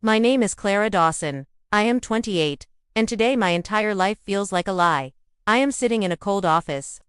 My name is Clara Dawson. I am 28, and today my entire life feels like a lie. I am sitting in a cold office.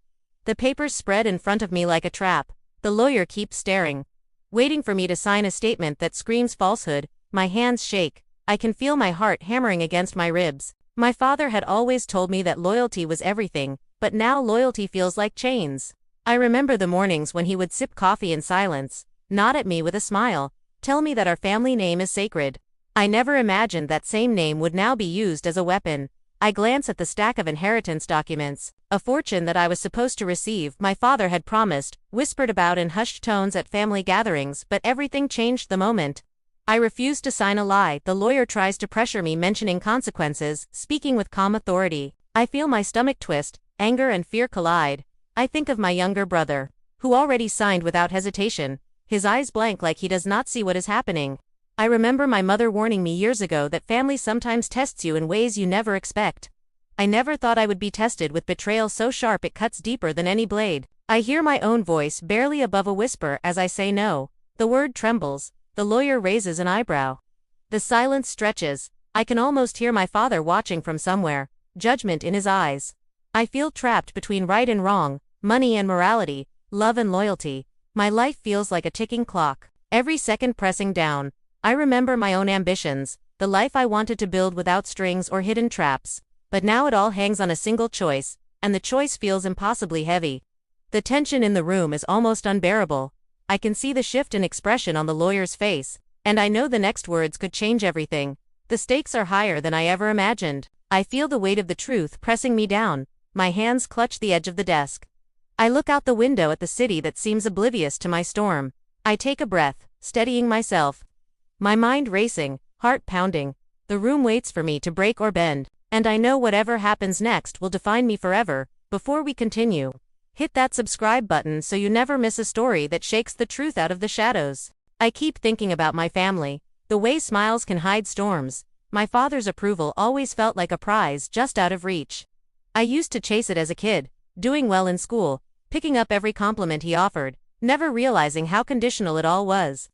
The papers spread in front of me like a trap. The lawyer keeps staring, waiting for me to sign a statement that screams falsehood. My hands shake. I can feel my heart hammering against my ribs. My father had always told me that loyalty was everything, but now loyalty feels like chains. I remember the mornings when he would sip coffee in silence, nod at me with a smile, tell me that our family name is sacred. I never imagined that same name would now be used as a weapon. I glance at the stack of inheritance documents, a fortune that I was supposed to receive. My father had promised, whispered about in hushed tones at family gatherings, but everything changed the moment I refused to sign a lie. The lawyer tries to pressure me, mentioning consequences, speaking with calm authority. I feel my stomach twist, anger and fear collide. I think of my younger brother, who already signed without hesitation, his eyes blank like he does not see what is happening. I remember my mother warning me years ago that family sometimes tests you in ways you never expect. I never thought I would be tested with betrayal so sharp it cuts deeper than any blade. I hear my own voice barely above a whisper as I say no. The word trembles. The lawyer raises an eyebrow. The silence stretches. I can almost hear my father watching from somewhere, judgment in his eyes. I feel trapped between right and wrong, money and morality, love and loyalty. My life feels like a ticking clock, every second pressing down. I remember my own ambitions, the life I wanted to build without strings or hidden traps. But now it all hangs on a single choice, and the choice feels impossibly heavy. The tension in the room is almost unbearable. I can see the shift in expression on the lawyer's face, and I know the next words could change everything. The stakes are higher than I ever imagined. I feel the weight of the truth pressing me down. My hands clutch the edge of the desk. I look out the window at the city that seems oblivious to my storm. I take a breath, steadying myself. My mind racing, heart pounding. The room waits for me to break or bend, and I know whatever happens next will define me forever. Before we continue, hit that subscribe button so you never miss a story that shakes the truth out of the shadows. I keep thinking about my family, the way smiles can hide storms. My father's approval always felt like a prize just out of reach. I used to chase it as a kid, doing well in school, picking up every compliment he offered, never realizing how conditional it all was.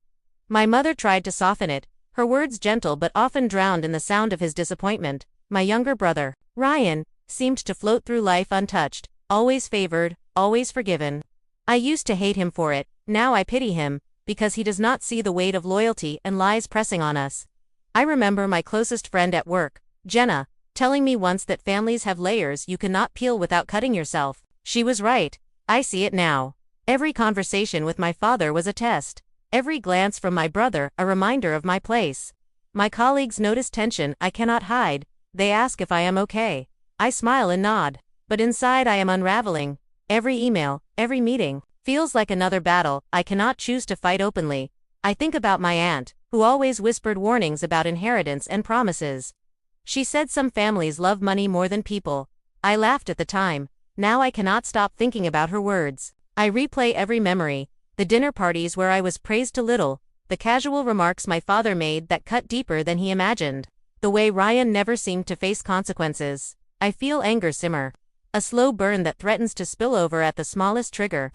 My mother tried to soften it, her words gentle but often drowned in the sound of his disappointment. My younger brother, Ryan, seemed to float through life untouched, always favored, always forgiven. I used to hate him for it. Now I pity him, because he does not see the weight of loyalty and lies pressing on us. I remember my closest friend at work, Jenna, telling me once that families have layers you cannot peel without cutting yourself. She was right. I see it now. Every conversation with my father was a test. Every glance from my brother a reminder of my place. My colleagues notice tension I cannot hide. They ask if I am okay. I smile and nod, but inside I am unraveling. Every email, every meeting, feels like another battle I cannot choose to fight openly. I think about my aunt, who always whispered warnings about inheritance and promises. She said some families love money more than people. I laughed at the time. Now I cannot stop thinking about her words. I replay every memory. The dinner parties where I was praised too little, the casual remarks my father made that cut deeper than he imagined, the way Ryan never seemed to face consequences. I feel anger simmer, a slow burn that threatens to spill over at the smallest trigger.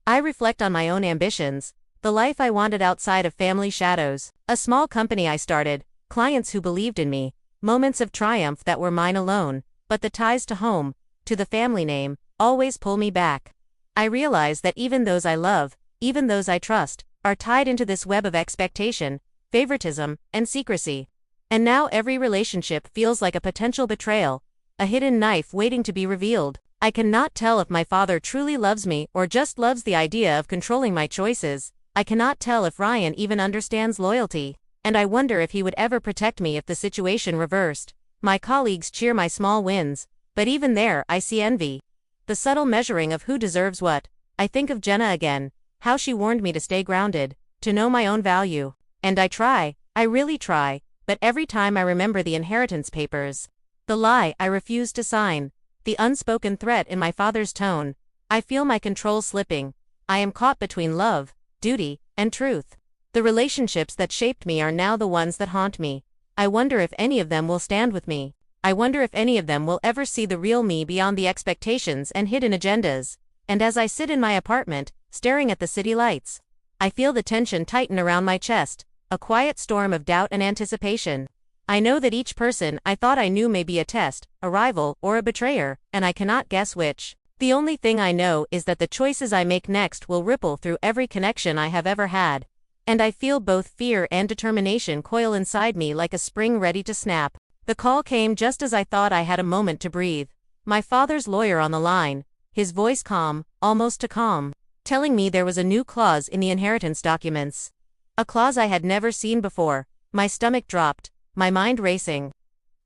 I reflect on my own ambitions, the life I wanted outside of family shadows, a small company I started, clients who believed in me, moments of triumph that were mine alone, but the ties to home, to the family name, always pull me back. I realize that even those I love, even those I trust, are tied into this web of expectation, favoritism, and secrecy. And now every relationship feels like a potential betrayal, a hidden knife waiting to be revealed. I cannot tell if my father truly loves me or just loves the idea of controlling my choices. I cannot tell if Ryan even understands loyalty, and I wonder if he would ever protect me if the situation reversed. My colleagues cheer my small wins, but even there I see envy. The subtle measuring of who deserves what. I think of Jenna again. How she warned me to stay grounded, to know my own value. And I really try, but every time I remember the inheritance papers, the lie I refuse to sign, the unspoken threat in my father's tone, I feel my control slipping. I am caught between love, duty, and truth. The relationships that shaped me are now the ones that haunt me. I wonder if any of them will stand with me. I wonder if any of them will ever see the real me beyond the expectations and hidden agendas. And as I sit in my apartment, staring at the city lights, I feel the tension tighten around my chest. a quiet storm of doubt and anticipation. I know that each person I thought I knew may be a test, a rival, or a betrayer, and I cannot guess which. The only thing I know is that the choices I make next will ripple through every connection I have ever had. And I feel both fear and determination coil inside me like a spring ready to snap. The call came just as I thought I had a moment to breathe. My father's lawyer on the line, his voice calm, almost too calm, telling me there was a new clause in the inheritance documents. A clause I had never seen before. My stomach dropped, my mind racing.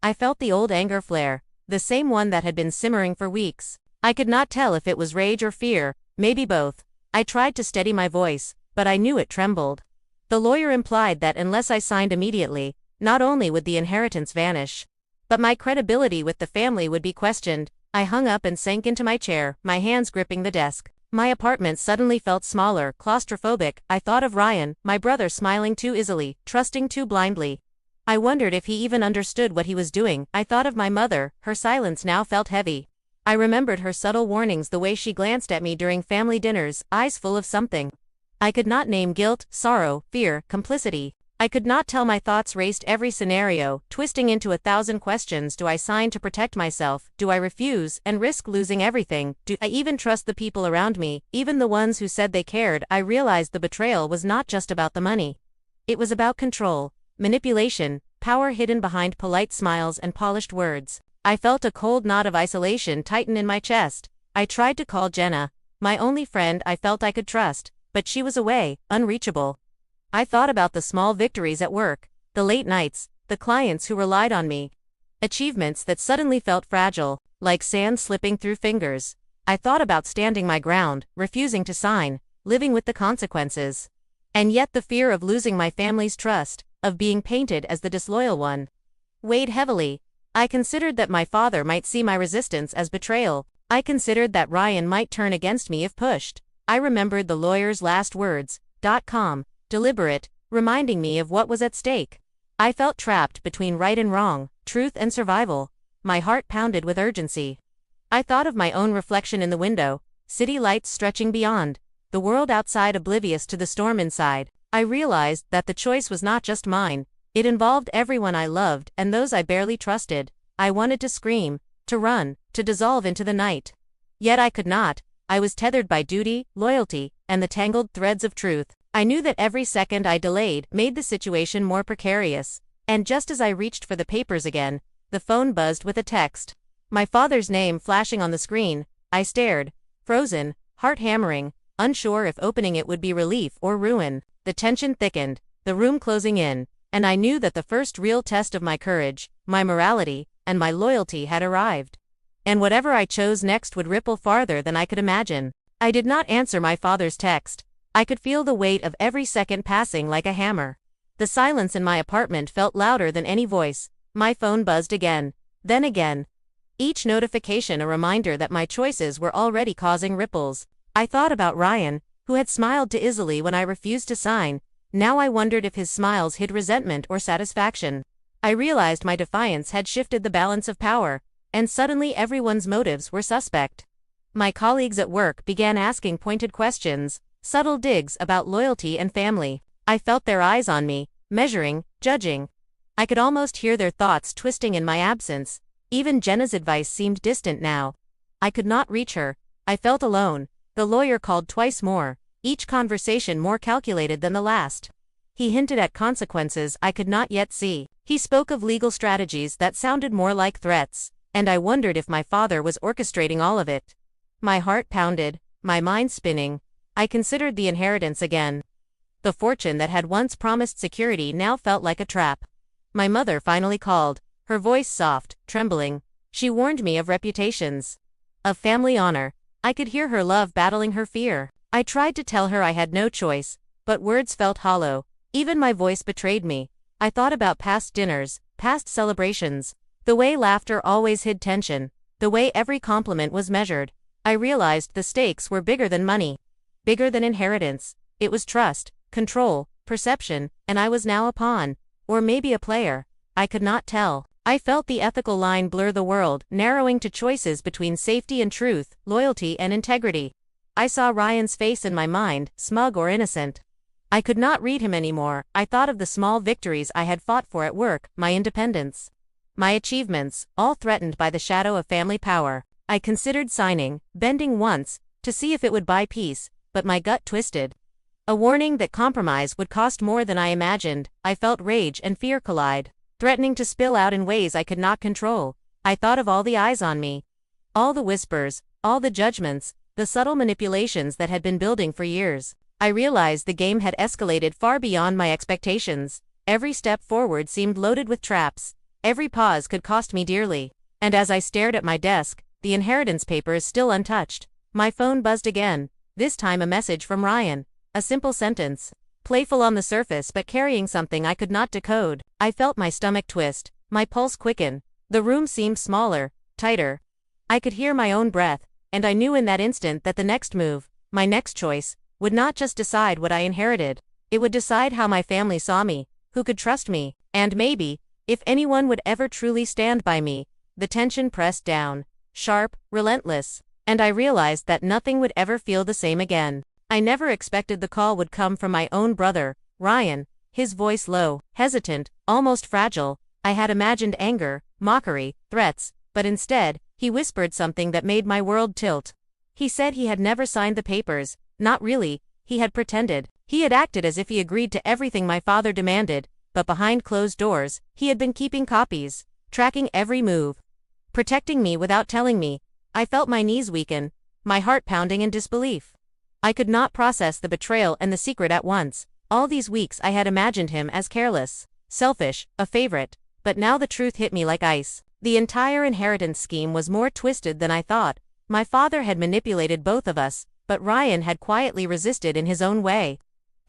I felt the old anger flare, the same one that had been simmering for weeks. I could not tell if it was rage or fear, maybe both. I tried to steady my voice, but I knew it trembled. The lawyer implied that unless I signed immediately, not only would the inheritance vanish, but my credibility with the family would be questioned. I hung up and sank into my chair, my hands gripping the desk. My apartment suddenly felt smaller, claustrophobic. I thought of Ryan, my brother, smiling too easily, trusting too blindly. I wondered if he even understood what he was doing. I thought of my mother, her silence now felt heavy. I remembered her subtle warnings, the way she glanced at me during family dinners, eyes full of something. I could not name: guilt, sorrow, fear, complicity. I could not tell. My thoughts raced every scenario, twisting into 1,000 questions. Do I sign to protect myself? Do I refuse and risk losing everything? Do I even trust the people around me, even the ones who said they cared? I realized the betrayal was not just about the money. It was about control, manipulation, power hidden behind polite smiles and polished words. I felt a cold knot of isolation tighten in my chest. I tried to call Jenna, my only friend I felt I could trust, but she was away, unreachable. I thought about the small victories at work, the late nights, the clients who relied on me. Achievements that suddenly felt fragile, like sand slipping through fingers. I thought about standing my ground, refusing to sign, living with the consequences. And yet the fear of losing my family's trust, of being painted as the disloyal one, weighed heavily. I considered that my father might see my resistance as betrayal. I considered that Ryan might turn against me if pushed. I remembered the lawyer's last words, calm, deliberate, reminding me of what was at stake. I felt trapped between right and wrong, truth and survival. My heart pounded with urgency. I thought of my own reflection in the window, city lights stretching beyond, the world outside oblivious to the storm inside. I realized that the choice was not just mine. It involved everyone I loved and those I barely trusted. I wanted to scream, to run, to dissolve into the night. Yet I could not. I was tethered by duty, loyalty, and the tangled threads of truth. I knew that every second I delayed made the situation more precarious. And just as I reached for the papers again, the phone buzzed with a text. My father's name flashing on the screen. I stared, frozen, heart hammering, unsure if opening it would be relief or ruin. The tension thickened, the room closing in, and I knew that the first real test of my courage, my morality, and my loyalty had arrived. And whatever I chose next would ripple farther than I could imagine. I did not answer my father's text. I could feel the weight of every second passing like a hammer. The silence in my apartment felt louder than any voice. My phone buzzed again, then again. Each notification a reminder that my choices were already causing ripples. I thought about Ryan, who had smiled too easily when I refused to sign. Now I wondered if his smiles hid resentment or satisfaction. I realized my defiance had shifted the balance of power, and suddenly everyone's motives were suspect. My colleagues at work began asking pointed questions, subtle digs about loyalty and family. I felt their eyes on me, measuring, judging. I could almost hear their thoughts twisting in my absence. Even Jenna's advice seemed distant now. I could not reach her. I felt alone. The lawyer called twice more, each conversation more calculated than the last. He hinted at consequences I could not yet see. He spoke of legal strategies that sounded more like threats, and I wondered if my father was orchestrating all of it. My heart pounded, my mind spinning. I considered the inheritance again. The fortune that had once promised security now felt like a trap. My mother finally called, her voice soft, trembling. She warned me of reputations, of family honor. I could hear her love battling her fear. I tried to tell her I had no choice, but words felt hollow. Even my voice betrayed me. I thought about past dinners, past celebrations, the way laughter always hid tension, the way every compliment was measured. I realized the stakes were bigger than money, bigger than inheritance. It was trust, control, perception, and I was now a pawn, or maybe a player. I could not tell. I felt the ethical line blur the world, narrowing to choices between safety and truth, loyalty and integrity. I saw Ryan's face in my mind, smug or innocent. I could not read him anymore. I thought of the small victories I had fought for at work, my independence, my achievements, all threatened by the shadow of family power. I considered signing, bending once, to see if it would buy peace, but my gut twisted. A warning that compromise would cost more than I imagined. I felt rage and fear collide, threatening to spill out in ways I could not control. I thought of all the eyes on me, all the whispers, all the judgments, the subtle manipulations that had been building for years. I realized the game had escalated far beyond my expectations. Every step forward seemed loaded with traps. Every pause could cost me dearly. And as I stared at my desk, the inheritance papers still untouched, my phone buzzed again, this time a message from Ryan. A simple sentence, playful on the surface but carrying something I could not decode. I felt my stomach twist, my pulse quicken. The room seemed smaller, tighter. I could hear my own breath, and I knew in that instant that the next move, my next choice, would not just decide what I inherited. It would decide how my family saw me, who could trust me, and maybe, if anyone would ever truly stand by me. The tension pressed down, sharp, relentless, and I realized that nothing would ever feel the same again. I never expected the call would come from my own brother, Ryan, his voice low, hesitant, almost fragile. I had imagined anger, mockery, threats, but instead, he whispered something that made my world tilt. He said he had never signed the papers. Not really, he had pretended. He had acted as if he agreed to everything my father demanded, but behind closed doors, he had been keeping copies, tracking every move, protecting me without telling me. I felt my knees weaken, my heart pounding in disbelief. I could not process the betrayal and the secret at once. All these weeks I had imagined him as careless, selfish, a favorite, but now the truth hit me like ice. The entire inheritance scheme was more twisted than I thought. My father had manipulated both of us, but Ryan had quietly resisted in his own way.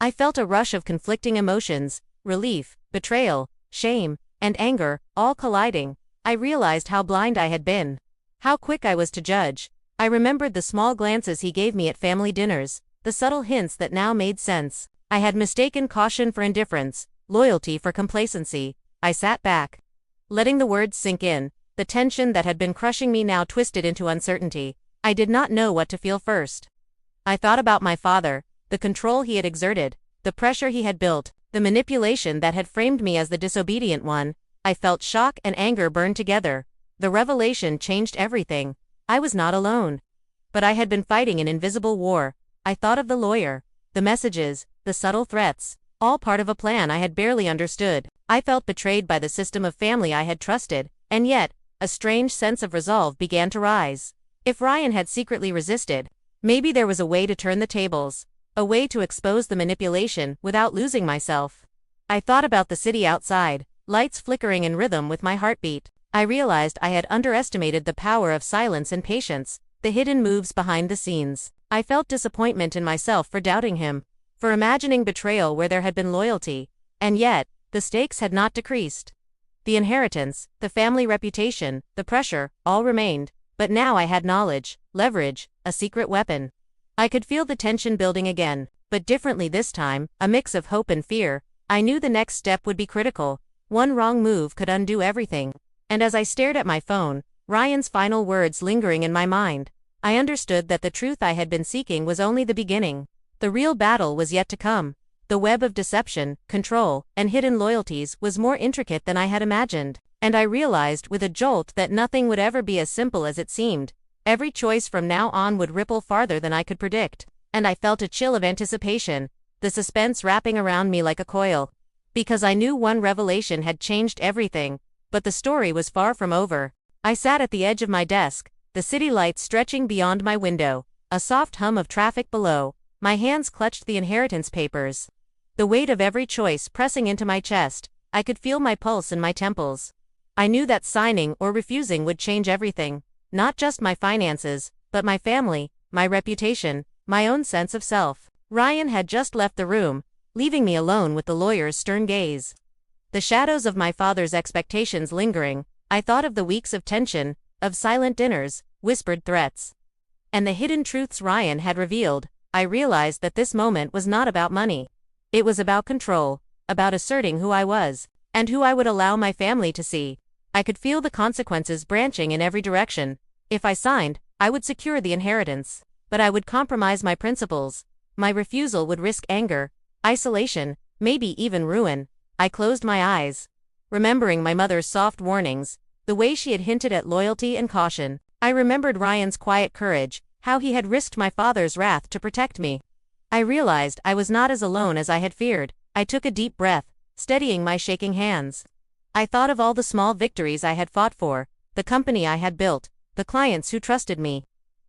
I felt a rush of conflicting emotions, relief, betrayal, shame, and anger, all colliding. I realized how blind I had been, how quick I was to judge. I remembered the small glances he gave me at family dinners, the subtle hints that now made sense. I had mistaken caution for indifference, loyalty for complacency. I sat back, letting the words sink in. The tension that had been crushing me now twisted into uncertainty. I did not know what to feel first. I thought about my father, the control he had exerted, the pressure he had built, the manipulation that had framed me as the disobedient one. I felt shock and anger burn together. The revelation changed everything. I was not alone. But I had been fighting an invisible war. I thought of the lawyer, the messages, the subtle threats, all part of a plan I had barely understood. I felt betrayed by the system of family I had trusted, and yet, a strange sense of resolve began to rise. If Ryan had secretly resisted, maybe there was a way to turn the tables, a way to expose the manipulation without losing myself. I thought about the city outside, lights flickering in rhythm with my heartbeat. I realized I had underestimated the power of silence and patience, the hidden moves behind the scenes. I felt disappointment in myself for doubting him, for imagining betrayal where there had been loyalty, and yet, the stakes had not decreased. The inheritance, the family reputation, the pressure, all remained, but now I had knowledge, leverage, a secret weapon. I could feel the tension building again, but differently this time, a mix of hope and fear. I knew the next step would be critical. One wrong move could undo everything. And as I stared at my phone, Ryan's final words lingering in my mind, I understood that the truth I had been seeking was only the beginning. The real battle was yet to come. The web of deception, control, and hidden loyalties was more intricate than I had imagined, and I realized with a jolt that nothing would ever be as simple as it seemed. Every choice from now on would ripple farther than I could predict, and I felt a chill of anticipation, the suspense wrapping around me like a coil. Because I knew one revelation had changed everything, but the story was far from over. I sat at the edge of my desk, the city lights stretching beyond my window, a soft hum of traffic below. My hands clutched the inheritance papers, the weight of every choice pressing into my chest. I could feel my pulse in my temples. I knew that signing or refusing would change everything, not just my finances, but my family, my reputation, my own sense of self. Ryan had just left the room, leaving me alone with the lawyer's stern gaze. The shadows of my father's expectations lingering. I thought of the weeks of tension, of silent dinners, whispered threats, and the hidden truths Ryan had revealed. I realized that this moment was not about money. It was about control, about asserting who I was, and who I would allow my family to see. I could feel the consequences branching in every direction. If I signed, I would secure the inheritance, but I would compromise my principles. My refusal would risk anger, isolation, maybe even ruin. I closed my eyes, remembering my mother's soft warnings, the way she had hinted at loyalty and caution. I remembered Ryan's quiet courage, how he had risked my father's wrath to protect me. I realized I was not as alone as I had feared. I took a deep breath, steadying my shaking hands. I thought of all the small victories I had fought for, the company I had built, the clients who trusted me,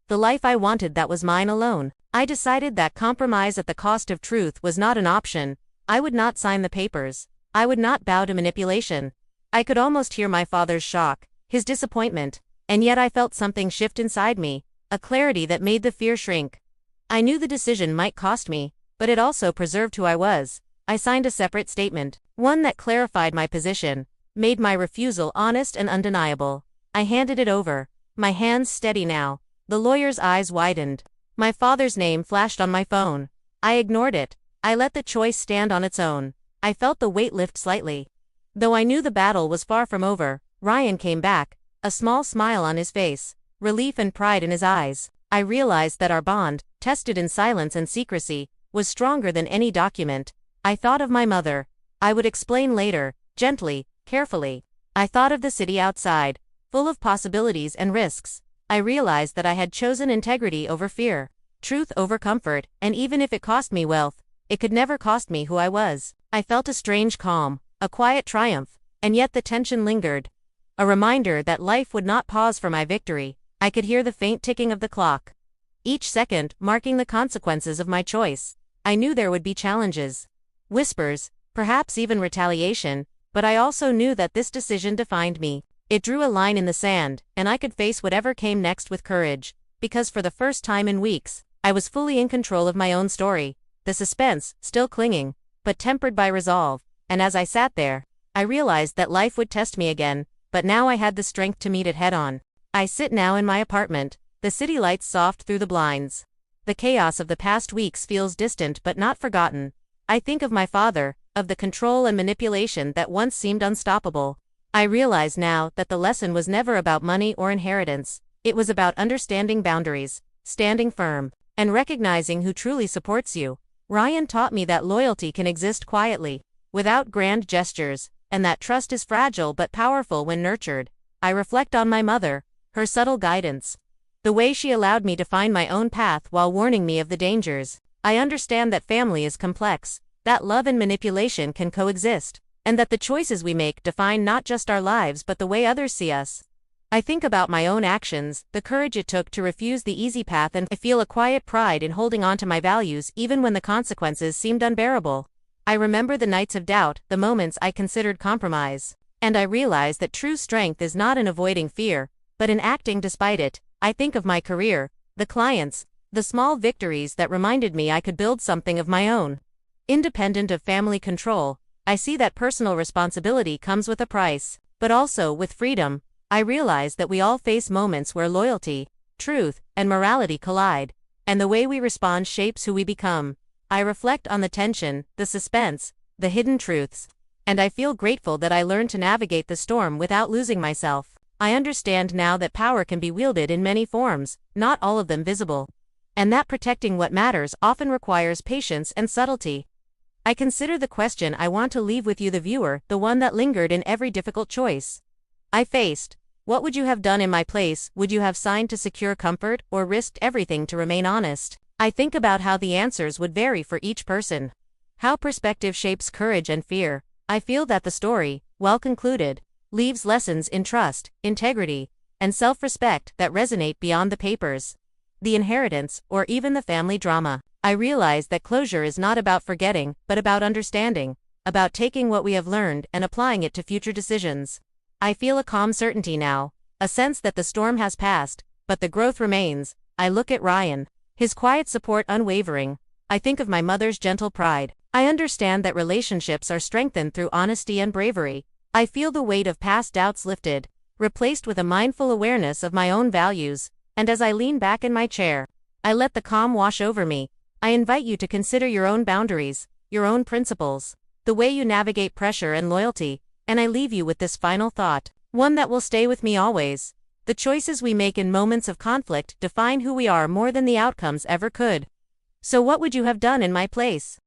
the life I wanted that was mine alone. I decided that compromise at the cost of truth was not an option. I would not sign the papers. I would not bow to manipulation. I could almost hear my father's shock, his disappointment, and yet I felt something shift inside me, a clarity that made the fear shrink. I knew the decision might cost me, but it also preserved who I was. I signed a separate statement, one that clarified my position, made my refusal honest and undeniable. I handed it over, my hands steady now. The lawyer's eyes widened. My father's name flashed on my phone. I ignored it. I let the choice stand on its own. I felt the weight lift slightly. Though I knew the battle was far from over, Ryan came back, a small smile on his face, relief and pride in his eyes. I realized that our bond, tested in silence and secrecy, was stronger than any document. I thought of my mother. I would explain later, gently, carefully. I thought of the city outside, full of possibilities and risks. I realized that I had chosen integrity over fear, truth over comfort, and even if it cost me wealth, it could never cost me who I was. I felt a strange calm, a quiet triumph, and yet the tension lingered. A reminder that life would not pause for my victory. I could hear the faint ticking of the clock, each second marking the consequences of my choice. I knew there would be challenges, whispers, perhaps even retaliation, but I also knew that this decision defined me. It drew a line in the sand, and I could face whatever came next with courage, because for the first time in weeks, I was fully in control of my own story, the suspense still clinging, but tempered by resolve. And as I sat there, I realized that life would test me again, but now I had the strength to meet it head-on. I sit now in my apartment, the city lights soft through the blinds. The chaos of the past weeks feels distant but not forgotten. I think of my father, of the control and manipulation that once seemed unstoppable. I realize now that the lesson was never about money or inheritance. It was about understanding boundaries, standing firm, and recognizing who truly supports you. Ryan taught me that loyalty can exist quietly, without grand gestures, and that trust is fragile but powerful when nurtured. I reflect on my mother, her subtle guidance, the way she allowed me to find my own path while warning me of the dangers. I understand that family is complex, that love and manipulation can coexist, and that the choices we make define not just our lives but the way others see us. I think about my own actions, the courage it took to refuse the easy path, and I feel a quiet pride in holding on to my values even when the consequences seemed unbearable. I remember the nights of doubt, the moments I considered compromise, and I realize that true strength is not in avoiding fear, but in acting despite it. I think of my career, the clients, the small victories that reminded me I could build something of my own. Independent of family control, I see that personal responsibility comes with a price, but also with freedom. I realize that we all face moments where loyalty, truth, and morality collide, and the way we respond shapes who we become. I reflect on the tension, the suspense, the hidden truths, and I feel grateful that I learned to navigate the storm without losing myself. I understand now that power can be wielded in many forms, not all of them visible, and that protecting what matters often requires patience and subtlety. I consider the question I want to leave with you, the viewer, the one that lingered in every difficult choice I faced. What would you have done in my place? Would you have signed to secure comfort, or risked everything to remain honest? I think about how the answers would vary for each person, how perspective shapes courage and fear. I feel that the story, well concluded, leaves lessons in trust, integrity, and self-respect that resonate beyond the papers, the inheritance, or even the family drama. I realize that closure is not about forgetting, but about understanding, about taking what we have learned and applying it to future decisions. I feel a calm certainty now, a sense that the storm has passed, but the growth remains. I look at Ryan, his quiet support unwavering. I think of my mother's gentle pride. I understand that relationships are strengthened through honesty and bravery. I feel the weight of past doubts lifted, replaced with a mindful awareness of my own values, and as I lean back in my chair, I let the calm wash over me. I invite you to consider your own boundaries, your own principles, the way you navigate pressure and loyalty, and I leave you with this final thought, one that will stay with me always. The choices we make in moments of conflict define who we are more than the outcomes ever could. So what would you have done in my place?